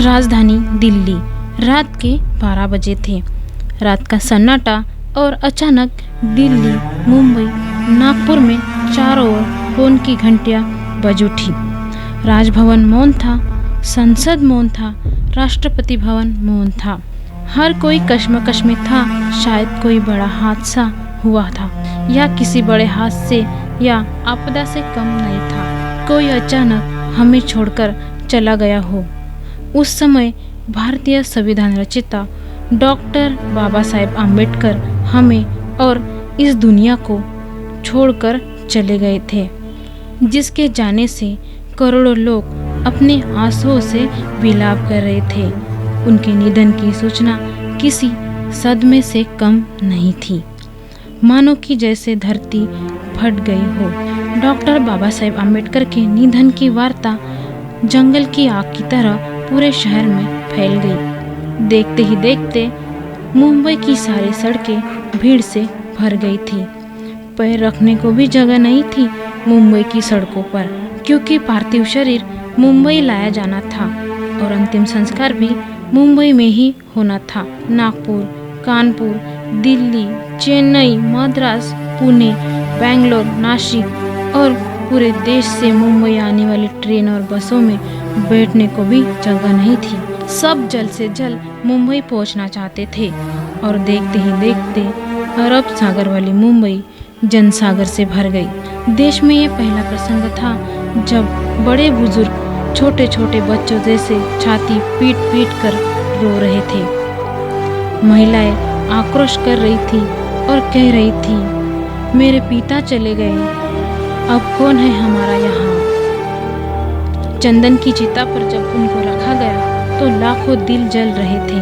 राजधानी दिल्ली। रात के 12 बजे थे। रात का सन्नाटा और अचानक दिल्ली, मुंबई, नागपुर में चारों ओर फोन की घंटियां बज उठी। राजभवन मौन था, संसद मौन था, राष्ट्रपति भवन मौन था। हर कोई कश्मकश में था। शायद कोई बड़ा हादसा हुआ था या किसी बड़े हादसे या आपदा से कम नहीं था। कोई अचानक हमें छोड़कर चला गया हो। उस समय भारतीय संविधान रचिता डॉक्टर बाबा साहेब आम्बेडकर हमें और इस दुनिया को छोड़कर चले गए थे, जिसके जाने से करोड़ों लोग अपने आंसुओं से विलाप कर रहे थे। उनके निधन की सूचना किसी सदमे से कम नहीं थी, मानो कि जैसे धरती फट गई हो। डॉक्टर बाबा साहेब आम्बेडकर के निधन की वार्ता जंगल की आग की तरह पूरे शहर में फैल गई। देखते ही देखते मुंबई की सारी सड़कें भीड़ से भर गई थी। पैर रखने को भी जगह नहीं थी मुंबई की सड़कों पर, क्योंकि पार्थिव शरीर मुंबई लाया जाना था और अंतिम संस्कार भी मुंबई में ही होना था। नागपुर, कानपुर, दिल्ली, चेन्नई, मद्रास, पुणे, बेंगलोर, नासिक और पूरे देश से मुंबई आने वाली ट्रेन और बसों में बैठने को भी जगह नहीं थी। सब जल्द से जल्द मुंबई पहुंचना चाहते थे और देखते ही देखते अरब सागर वाली मुंबई जनसागर से भर गई। देश में ये पहला प्रसंग था जब बड़े बुजुर्ग छोटे छोटे बच्चों जैसे छाती पीट पीट कर रो रहे थे। महिलाएं आक्रोश कर रही थी और कह रही थी, मेरे पिता चले गए, अब कौन है हमारा यहाँ। चंदन की चिता पर जब उनको रखा गया तो लाखों दिल जल रहे थे।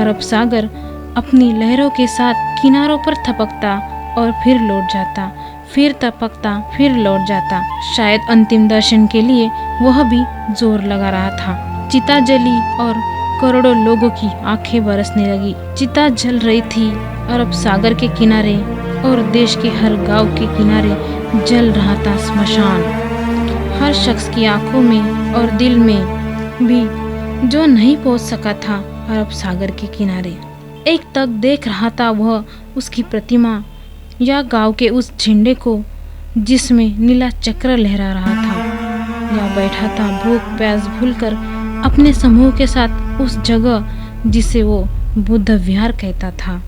अरब सागर अपनी लहरों के साथ किनारों पर थपकता और फिर लौट जाता, फिर थपकता, फिर लौट जाता। शायद अंतिम दर्शन के लिए वह भी जोर लगा रहा था। चिता जली और करोड़ों लोगों की आंखें बरसने लगी। चिता जल रही थी अरब सागर के किनारे और देश के हर गांव के किनारे जल रहा था स्मशान। हर शख्स की आंखों में और दिल में भी जो नहीं पहुंच सका था अरब सागर के किनारे। एक तक देख रहा था वह उसकी प्रतिमा या गांव के उस झंडे को जिसमें नीला चक्र लहरा रहा था, या बैठा था भूख प्यास भूलकर अपने समूह के साथ उस जगह जिसे वो बुद्ध विहार कहता था।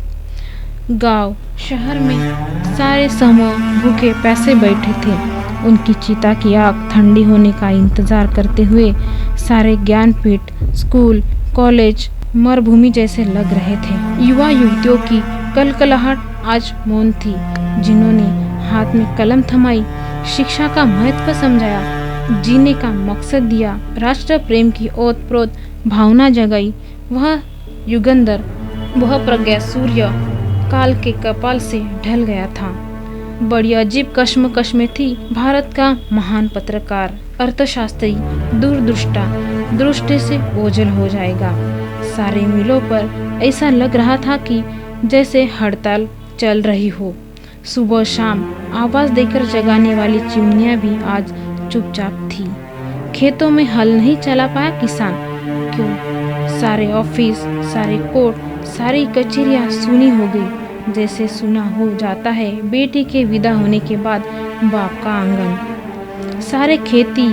गांव शहर में सारे समूह भूखे प्यासे बैठे थे। उनकी चिता की आग ठंडी होने का इंतजार करते हुए सारे ज्ञानपीठ, स्कूल, कॉलेज मरुभूमि जैसे लग रहे थे। युवा युवतियों की कलकलाहट आज मौन थी। जिन्होंने हाथ में कलम थमाई, शिक्षा का महत्व समझाया, जीने का मकसद दिया, राष्ट्र प्रेम की ओतप्रोत भावना जगाई, वह युगंधर, वह प्रज्ञा सूर्य काल के कपाल से ढल गया था। बड़ी अजीब कश्मकश में थी। भारत का महान पत्रकार, अर्थशास्त्री, दूरदृष्टा दृष्टि से ओझल हो जाएगा। सारे मिलों पर ऐसा लग रहा था कि जैसे हड़ताल चल रही हो। सुबह शाम आवाज देकर जगाने वाली चिमनियां भी आज चुपचाप थी। खेतों में हल नहीं चला पाया किसान। क्यों? सारे ऑफिस, सारे कोर्ट, सारी कचहरियां सुनी हो गई, जैसे सुना हो जाता है बेटी के विदा होने के बाद बाप का आंगन। सारे खेती,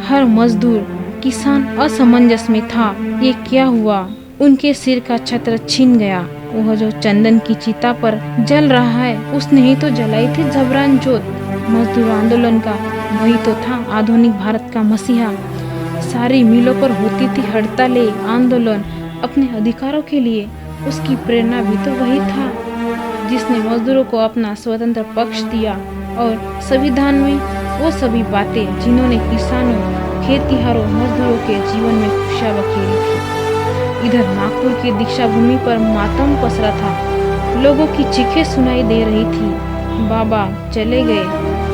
हर मजदूर, किसान असमंजस में था। ये क्या हुआ? उनके सिर का छत्र छिन गया। वह जो चंदन की चिता पर जल रहा है, उसने ही तो जलाई थी जबरान जोत। मजदूर आंदोलन का वही तो था आधुनिक भारत का मसीहा। सारी मिलों पर होती थी हड़तालें, आंदोलन अपने अधिकारों के लिए। उसकी प्रेरणा भी तो वही था जिसने मजदूरों को अपना स्वतंत्र पक्ष दिया। और संविधान में वो सभी बातें जिन्होंने किसानों, खेतीहरों, मजदूरों के जीवन में खुशियां बखेरी थी। इधर नागपुर की दीक्षा भूमि पर मातम पसरा था। लोगों की चीखें सुनाई दे रही थी, बाबा चले गए,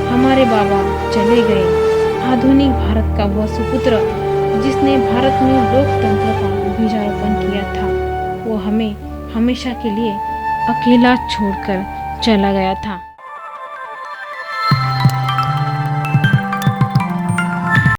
हमारे बाबा चले गए। आधुनिक भारत का वह सुपुत्र जिसने भारत में लोकतंत्र का बीजारोपण किया था, वो हमें हमेशा के लिए अकेला छोड़कर चला गया था।